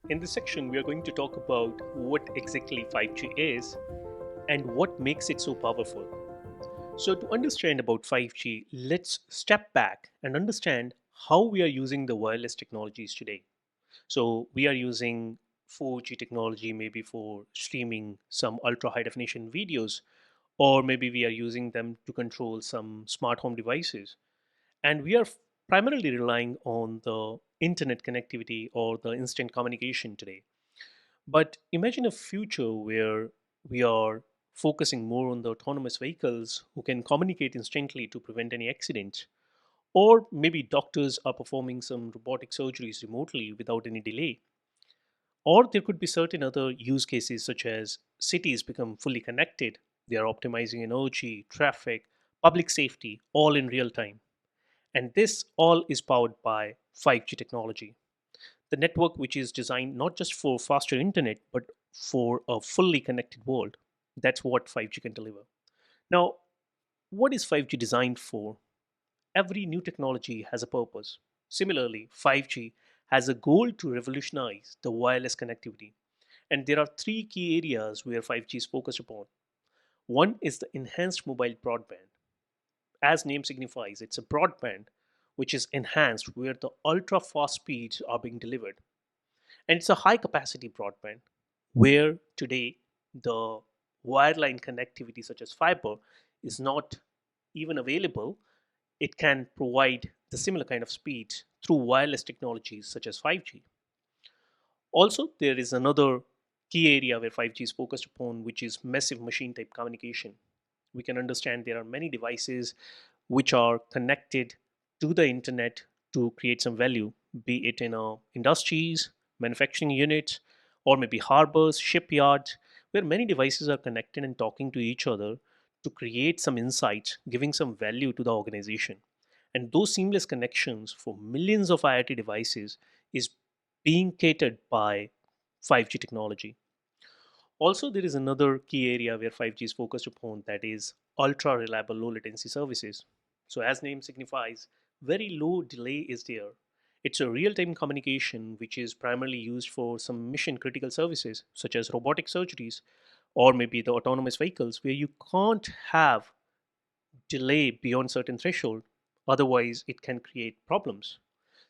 In this section, we are going to talk about what exactly 5G is and what makes it so powerful. So, to understand about 5G, let's step back and understand how we are using the wireless technologies today. So, we are using 4G technology maybe for streaming some ultra high definition videos, or maybe we are using them to control some smart home devices. And we are primarily relying on the internet connectivity or the instant communication today. But imagine a future where we are focusing more on the autonomous vehicles who can communicate instantly to prevent any accidents. Or maybe doctors are performing some robotic surgeries remotely without any delay. Or there could be certain other use cases, such as cities become fully connected, they are optimizing energy, traffic, public safety, all in real time. And this all is powered by 5G technology, the network which is designed not just for faster internet but for a fully connected world. That's what 5G can deliver. Now, what is 5G designed for? Every new technology has a purpose. Similarly, 5G has a goal to revolutionize the wireless connectivity. And there are three key areas where 5G is focused upon. One is the enhanced mobile broadband. As name signifies, it's a broadband which is enhanced where the ultra fast speeds are being delivered. And it's a high capacity broadband where today the wireline connectivity, such as fiber, is not even available. It can provide the similar kind of speed through wireless technologies such as 5G. Also, there is another key area where 5G is focused upon, which is massive machine type communication. We can understand there are many devices which are connected to the internet to create some value, be it in industries, manufacturing units, or maybe harbors, shipyards, where many devices are connected and talking to each other to create some insights, giving some value to the organization. And those seamless connections for millions of IoT devices is being catered by 5G technology. Also, there is another key area where 5G is focused upon, that is ultra reliable low latency services. So, as name signifies, very low delay is there. It's a real time communication which is primarily used for some mission critical services such as robotic surgeries or maybe the autonomous vehicles where you can't have delay beyond certain threshold, otherwise it can create problems.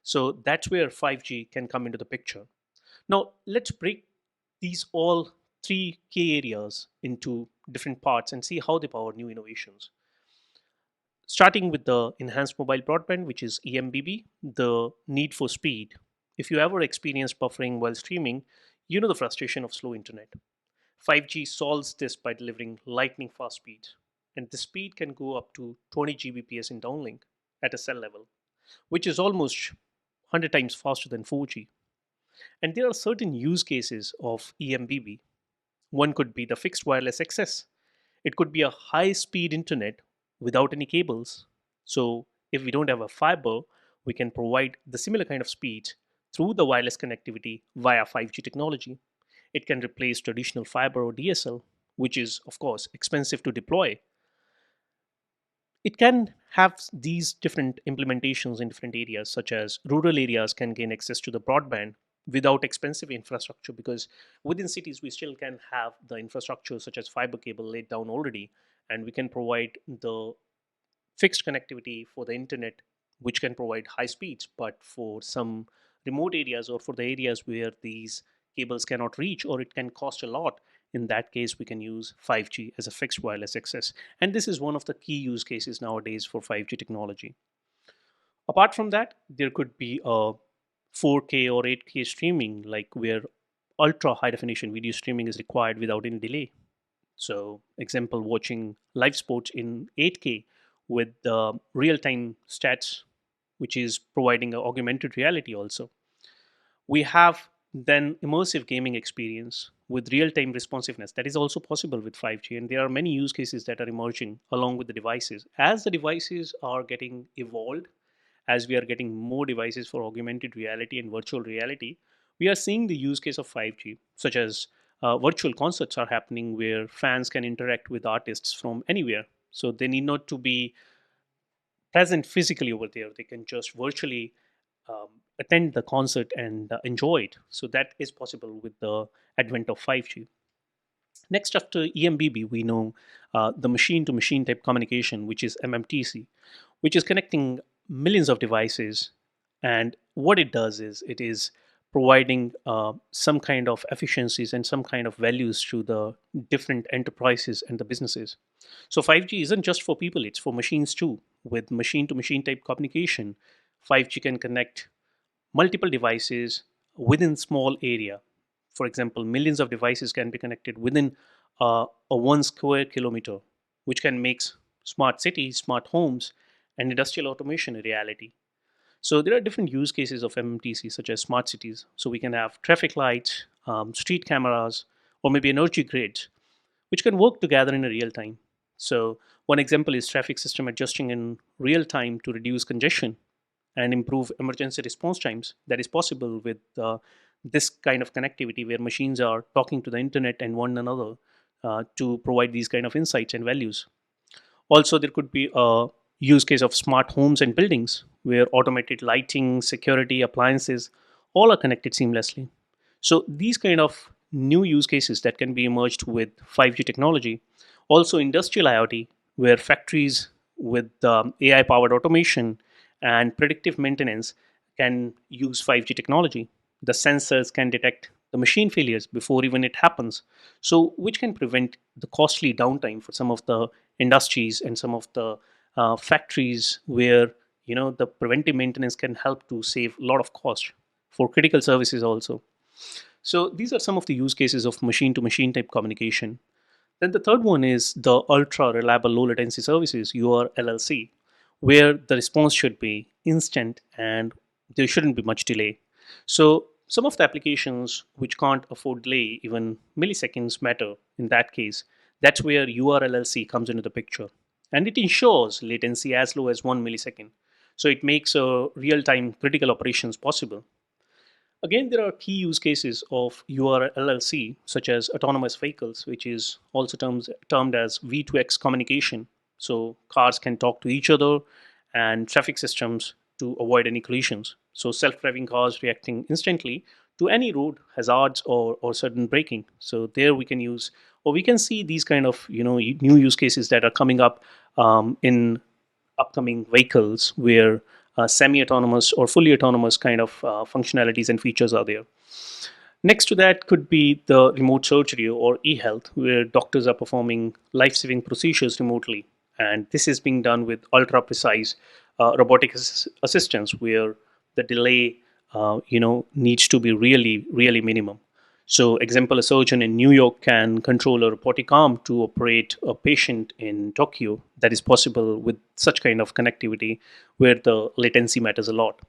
So that's where 5G can come into the picture. Now let's break these all three key areas into different parts and see how they power new innovations. Starting with the enhanced mobile broadband, which is eMBB, the need for speed. If you ever experienced buffering while streaming, you know the frustration of slow internet. 5G solves this by delivering lightning fast speeds, and the speed can go up to 20 Gbps in downlink at a cell level, which is almost 100 times faster than 4G. And there are certain use cases of eMBB. One could be the fixed wireless access. It could be a high speed internet without any cables. So, if we don't have a fiber, we can provide the similar kind of speed through the wireless connectivity via 5G technology. It can replace traditional fiber or DSL, which is, of course, expensive to deploy. It can have these different implementations in different areas, such as rural areas can gain access to the broadband without expensive infrastructure, because within cities we still can have the infrastructure such as fiber cable laid down already, and we can provide the fixed connectivity for the internet which can provide high speeds. But for some remote areas or for the areas where these cables cannot reach or it can cost a lot, in that case we can use 5G as a fixed wireless access, and this is one of the key use cases nowadays for 5G technology. Apart from that, there could be a 4K or 8K streaming, like where ultra high definition video streaming is required without any delay. So, example, watching live sports in 8K with the real time stats, which is providing a augmented reality also. We have then immersive gaming experience with real time responsiveness. That is also possible with 5G. And there are many use cases that are emerging along with the devices. As the devices are getting evolved, as we are getting more devices for augmented reality and virtual reality, we are seeing the use case of 5G, such as virtual concerts are happening where fans can interact with artists from anywhere. So they need not to be present physically over there. They can just virtually um, attend the concert and enjoy it. So that is possible with the advent of 5G. Next, after eMBB, we know the machine to machine type communication, which is MMTC, which is connecting millions of devices. And what it does is it is providing some kind of efficiencies and some kind of values to the different enterprises and the businesses. So 5G isn't just for people, it's for machines too. With machine to machine type communication, 5G can connect multiple devices within small area. For example, millions of devices can be connected within a 1 square kilometer, which can make smart cities, smart homes, and industrial automation a reality. So there are different use cases of MMTC, such as smart cities. So we can have traffic lights, street cameras, or maybe energy grids, which can work together in a real time. So one example is traffic system adjusting in real time to reduce congestion and improve emergency response times. That is possible with this kind of connectivity where machines are talking to the internet and one another to provide these kind of insights and values. Also, there could be a use case of smart homes and buildings where automated lighting, security, appliances all are connected seamlessly. So these kind of new use cases that can be emerged with 5G technology. Also, industrial IoT, where factories with AI powered automation and predictive maintenance can use 5G technology. The sensors can detect the machine failures before even it happens, so which can prevent the costly downtime for some of the industries and some of the factories where the preventive maintenance can help to save a lot of cost for critical services also. So these are some of the use cases of machine to machine type communication. Then the third one is the ultra reliable low latency services, URLLC, where the response should be instant and there shouldn't be much delay. So some of the applications which can't afford delay, even milliseconds matter in that case. That's where URLLC comes into the picture. And it ensures latency as low as 1 millisecond. So it makes a real-time critical operations possible. Again, there are key use cases of URLLC, such as autonomous vehicles, which is also termed as V2X communication. So cars can talk to each other and traffic systems to avoid any collisions. So self-driving cars reacting instantly to any road hazards or sudden braking. So there we can use, or we can see these kind of new use cases that are coming up in upcoming vehicles where semi-autonomous or fully autonomous kind of functionalities and features are there. Next to that could be the remote surgery or e-health, where doctors are performing life-saving procedures remotely, and this is being done with ultra-precise robotic assistance, where the delay, needs to be really, really minimum. So, example, a surgeon in New York can control a robotic arm to operate a patient in Tokyo. That is possible with such kind of connectivity where the latency matters a lot.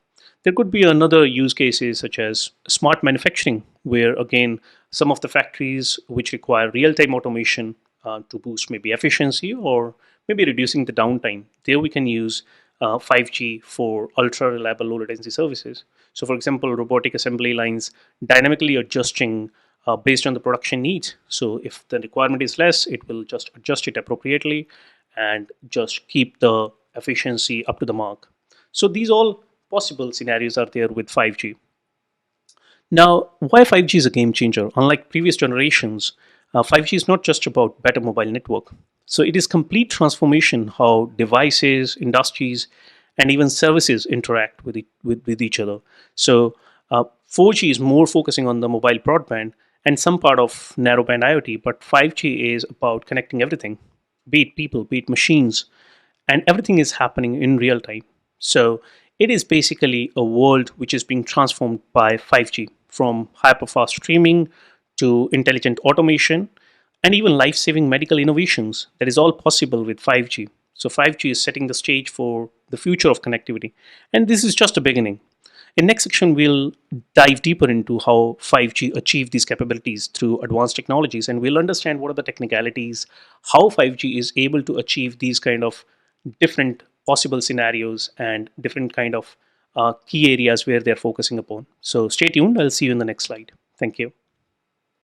There could be another use cases such as smart manufacturing, where again, some of the factories which require real-time automation to boost maybe efficiency or maybe reducing the downtime. There we can use 5G for ultra reliable low latency services. So, for example, robotic assembly lines dynamically adjusting based on the production needs. So, if the requirement is less, it will just adjust it appropriately and just keep the efficiency up to the mark. So, these all possible scenarios are there with 5G. Now, why 5G is a game changer? Unlike previous generations, 5G is not just about better mobile network. So it is complete transformation how devices, industries, and even services interact with each other. So 4G is more focusing on the mobile broadband and some part of narrowband IoT, but 5G is about connecting everything, be it people, be it machines, and everything is happening in real time. So it is basically a world which is being transformed by 5G, from hyperfast streaming to intelligent automation and even life-saving medical innovations. That is all possible with 5G. So 5G is setting the stage for the future of connectivity, and this is just a beginning. In next section, we'll dive deeper into how 5G achieve these capabilities through advanced technologies, and we'll understand what are the technicalities, how 5G is able to achieve these kind of different possible scenarios and different kind of key areas where they're focusing upon. So stay tuned. I'll see you in the next slide. Thank you.